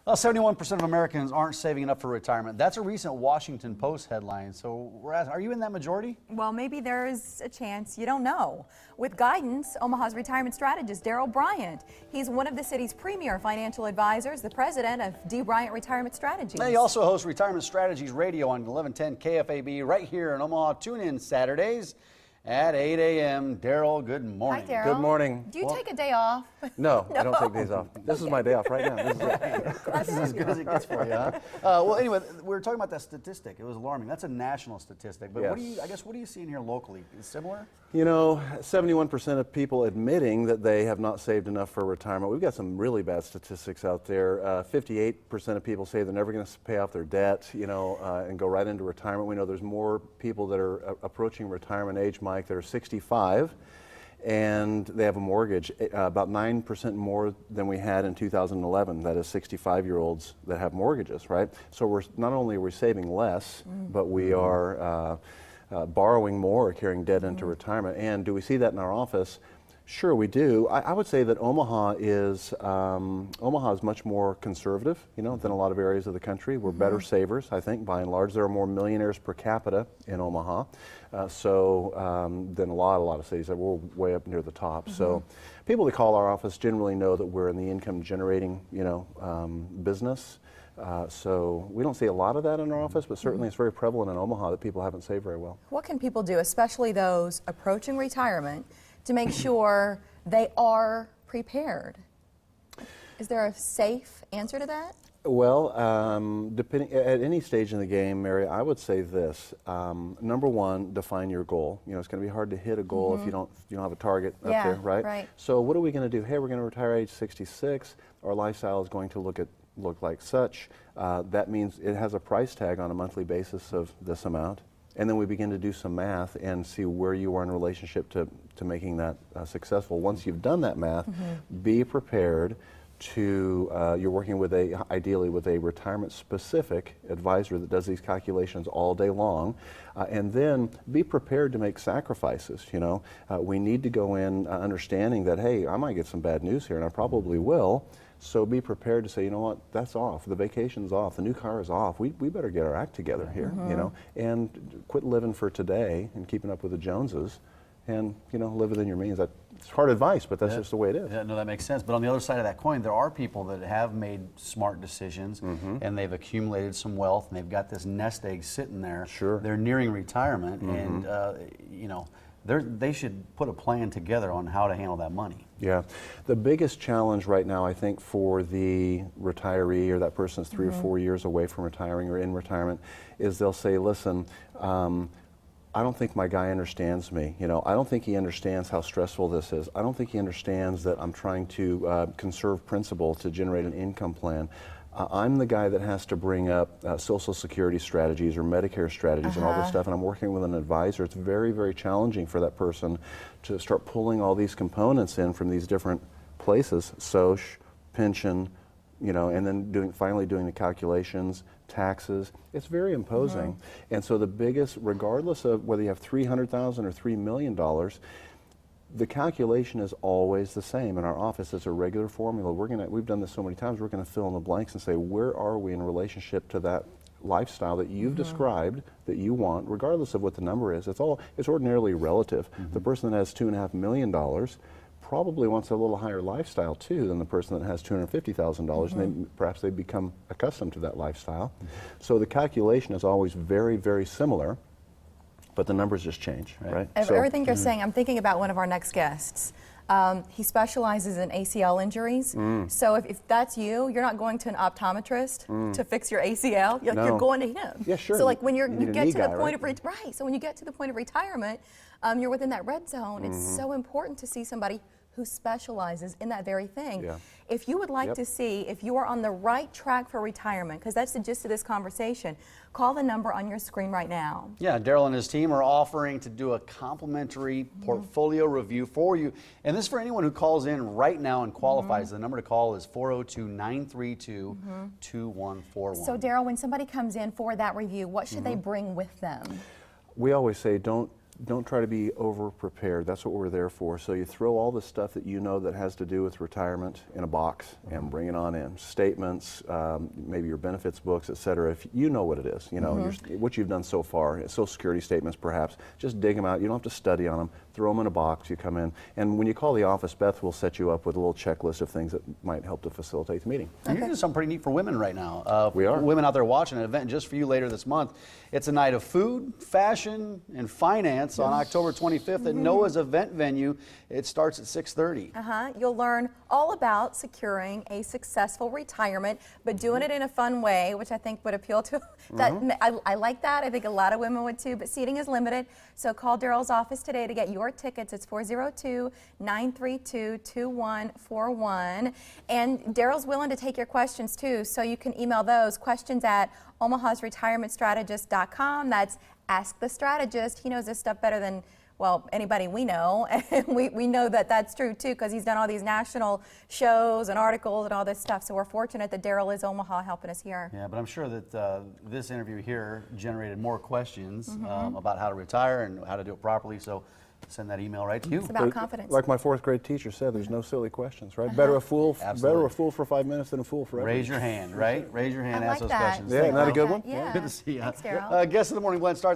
Well, 71% of Americans aren't saving enough for retirement. That's a recent Washington Post headline. So we're asking, are you in that majority? Well, maybe there is a chance. You don't know. With guidance, Omaha's retirement strategist, Bryant. He's one of the city's premier financial advisors, the president of Bryant Retirement Strategies. He also hosts Retirement Strategies Radio on 1110 KFAB right here in Omaha. Tune in Saturdays at 8 a.m. Daryl, good morning. Hi, Daryl. Good morning. Do you take a day off? No, I don't take days off. This is my day off right now. This is as good as it gets for you, huh? Well, anyway, we were talking about that statistic. It was alarming. That's a national statistic. But Yes. what are you seeing here locally? Is it similar? You know, 71% of people admitting that they have not saved enough for retirement. We've got some really bad statistics out there. 58% of people say they're never going to pay off their debt, and go right into retirement. We know there's more people that are approaching retirement age, Mike, that are 65. And they have a mortgage, about 9% more than we had in 2011. That is 65-year-olds that have mortgages, right? So we're not only are we saving less, but we are borrowing more, carrying debt into retirement. And do we see that in our office? Sure, we do. I would say that Omaha is much more conservative, than a lot of areas of the country. We're better savers, I think, by and large. There are more millionaires per capita in Omaha, than a lot of cities. We're way up near the top. So, people that call our office generally know that we're in the income-generating, business. So we don't see a lot of that in our office, but certainly it's very prevalent in Omaha that people haven't saved very well. What can people do, especially those approaching retirement, to make sure they are prepared? Is there a safe answer to that? Well, depending at any stage in the game, Mary, I would say this: number one, define your goal. It's going to be hard to hit a goal if you don't have a target up there, right? Right. So what are we going to do? Hey, we're going to retire age 66. Our lifestyle is going to look like such. That means it has a price tag on a monthly basis of this amount. And then we begin to do some math and see where you are in relationship to making that successful. Once you've done that math, be prepared to, you're working with ideally with a retirement-specific advisor that does these calculations all day long, and then be prepared to make sacrifices. We need to go in understanding that, hey, I might get some bad news here, and I probably will. So be prepared to say, you know what, that's off. The vacation's off. The new car is off. We better get our act together here, and quit living for today and keeping up with the Joneses, and live within your means. It's hard advice, but that's just the way it is. Yeah, no, that makes sense. But on the other side of that coin, there are people that have made smart decisions, and they've accumulated some wealth, and they've got this nest egg sitting there. Sure. They're nearing retirement, and they should put a plan together on how to handle that money. Yeah. The biggest challenge right now, I think, for the retiree or that person that's 3 or 4 years away from retiring or in retirement is they'll say, listen, I don't think my guy understands me. I don't think he understands how stressful this is. I don't think he understands that I'm trying to conserve principal to generate an income plan. I'm the guy that has to bring up Social Security strategies or Medicare strategies and all this stuff, and I'm working with an advisor. It's very, very challenging for that person to start pulling all these components in from these different places, SOC, pension, and then finally doing the calculations, taxes. It's very imposing. And so the biggest, regardless of whether you have $300,000 or $3 million, the calculation is always the same. In our office, it's a regular formula. We've done this so many times, we're going to fill in the blanks and say, where are we in relationship to that lifestyle that you've described, that you want, regardless of what the number is. It's ordinarily relative. The person that has $2.5 million probably wants a little higher lifestyle too than the person that has $250,000, and perhaps they become accustomed to that lifestyle. So the calculation is always very, very similar, but the numbers just change, right? Everything you're saying, I'm thinking about one of our next guests. He specializes in ACL injuries. So if that's you, you're not going to an optometrist to fix your ACL. You're going to him. Yeah, sure. So like when you get to the point of So when you get to the point of retirement, you're within that red zone. It's so important to see somebody who specializes in that very thing. Yeah. If you would like to see if you are on the right track for retirement, because that's the gist of this conversation, call the number on your screen right now. Yeah, Daryl and his team are offering to do a complimentary portfolio review for you. And this is for anyone who calls in right now and qualifies. The number to call is 402-932-2141. So Daryl, when somebody comes in for that review, what should they bring with them? We always say don't don't try to be over prepared. That's what we're there for. So you throw all the stuff that you know that has to do with retirement in a box and bring it on in. Statements, maybe your benefits books, et cetera. If you know what it is, you know, what you've done so far, Social Security statements perhaps, just dig them out. You don't have to study on them. Throw them in a box, you come in. And when you call the office, Beth will set you up with a little checklist of things that might help to facilitate the meeting. And you're doing something pretty neat for women right now. We are. Women out there watching an event just for you later this month. It's a night of food, fashion, and finance on October 25th at Noah's event venue. It starts at 6:30. You'll learn all about securing a successful retirement, but doing it in a fun way, which I think would appeal to that. I like that. I think a lot of women would too, but seating is limited. So call Daryl's office today to get your tickets. It's 402-932-2141. And Daryl's willing to take your questions too, so you can email those questions at omahasretirementstrategist.com. That's Ask the Strategist. He knows this stuff better than, well, anybody we know. And we know that that's true too, because he's done all these national shows and articles and all this stuff. So we're fortunate that Daryl is Omaha helping us here. Yeah, but I'm sure that this interview here generated more questions about how to retire and how to do it properly. So send that email right to you. It's about confidence. Like my 4th grade teacher said, there's no silly questions, right? Better a fool for 5 minutes than a fool forever. Raise your hand, right? Raise your hand, I ask like those that. questions. Yeah, isn't that a good one? Yeah. Good to see you. Thanks, Daryl. Guest of the morning, Glenn, start